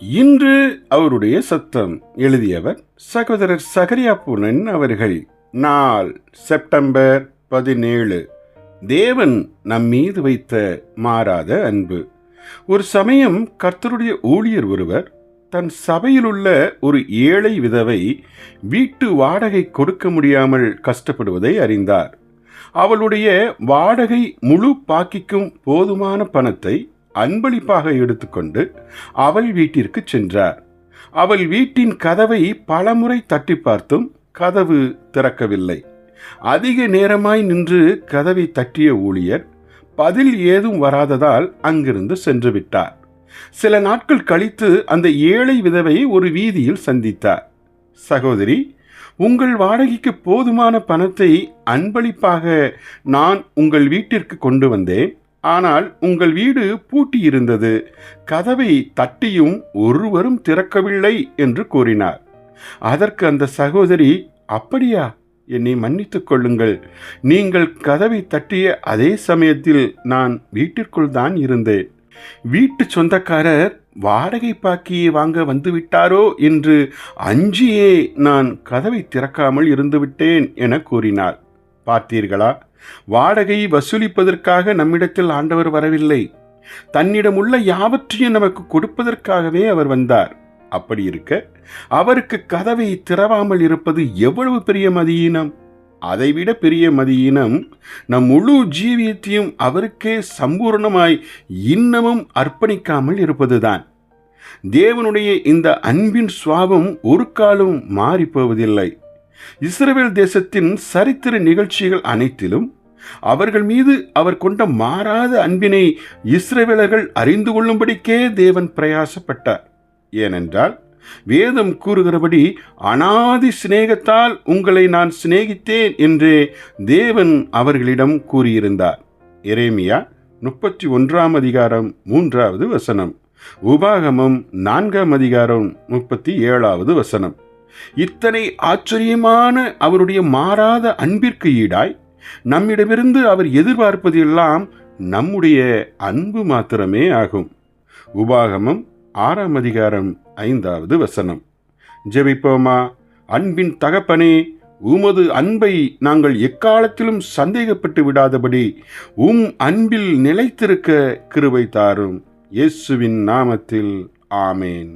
இன்று அவருடைய சத்தம். எழுதியவர் சகோதரர் சகரியா பூனன் அவர்கள். நாள் செப்டம்பர் 17. தேவன் நம்மீது வைத்த மாறாத அன்பு. ஒரு சமயம் கர்த்தருடைய ஊழியர் ஒருவர் தன் சபையில் உள்ள ஒரு ஏழை விதவை வீட்டு வாடகை கொடுக்க முடியாமல் கஷ்டப்படுவதை அறிந்தார். அவளுடைய வாடகை முழு பாக்கிக்கும் போதுமான பணத்தை அன்பளிப்பாக எடுத்துக்கொண்டு அவள் வீட்டிற்கு சென்றார். அவள் வீட்டின் கதவை பலமுறை தட்டி பார்த்தும் கதவு திறக்கவில்லை. அதிக நேரமாய் நின்று கதவை தட்டிய ஊழியர் பதில் ஏதும் வராததால் அங்கிருந்து சென்று விட்டார். சில நாட்கள் கழித்து அந்த ஏழை விதவை ஒரு வீதியில் சந்தித்தார். சகோதரி, உங்கள் வாடகைக்கு போதுமான பணத்தை அன்பளிப்பாக நான் உங்கள் வீட்டிற்கு கொண்டு வந்தேன். ஆனால் உங்கள் வீடு பூட்டி இருந்தது. கதவை தட்டியும் ஒருவரும் திறக்கவில்லை என்று கூறினார். அதற்கு அந்த சகோதரி, அப்படியா, என்னை மன்னித்துக் கொள்ளுங்கள். நீங்கள் கதவை தட்டிய அதே சமயத்தில் நான் வீட்டிற்குள் தான் இருந்தேன். வீட்டு சொந்தக்காரர் வாடகை பாக்கியை வாங்க வந்துவிட்டாரோ என்று அஞ்சியே நான் கதவை திறக்காமல் இருந்துவிட்டேன் என கூறினார். பார்த்தீர்களா, வாடகை வசூலிப்பதற்காக நம்மிடத்தில் ஆண்டவர் வரவில்லை. தன்னிடம் உள்ள யாவற்றையும் நமக்கு கொடுப்பதற்காகவே அவர் வந்தார். அப்படி இருக்க அவருக்கு கதவை திறவாமல் இருப்பது எவ்வளவு பெரிய மதியீனம்! அதைவிட பெரிய மதியீனம் நம் முழு ஜீவியத்தையும் அவருக்கே சம்பூர்ணமாய் இன்னமும் அர்ப்பணிக்காமல் இருப்பதுதான். தேவனுடைய இந்த அன்பின் சுவாபம் ஒரு காலம் மாறிப்போவதில்லை. இஸ்ரவேல் தேசத்தின் சரித்திர நிகழ்ச்சிகள் அனைத்திலும் அவர்கள் மீது அவர் கொண்ட மாறாத அன்பினை இஸ்ரவேலர்கள் அறிந்து கொள்ளும்படிக்கே தேவன் பிரயாசப்பட்டார். ஏனென்றால் வேதம் கூறுகிறபடி, அனாதி சிநேகத்தால் உங்களை நான் சிநேகித்தேன் என்றே தேவன் அவர்களிடம் கூறியிருந்தார். எரேமியா 31 அதிகாரம் 3வது வசனம், உபாகமம் 4 அதிகாரம் 37வது வசனம். இத்தனை ஆச்சரியமான அவருடைய மாறாத அன்பிற்கு ஈடாய் நம்மிடமிருந்து அவர் எதிர்பார்ப்பது எல்லாம் நம்முடைய அன்பு மாத்திரமே ஆகும். உபாகமம் 6 அதிகாரம் 5வது வசனம். ஜெபிப்போமா. அன்பின் தகப்பனே, உமது அன்பை நாங்கள் எக்காலத்திலும் சந்தேகப்பட்டு விடாதபடி அன்பில் நிலைத்திருக்க கிருபை தாரும். இயேசுவின் நாமத்தில் ஆமேன்.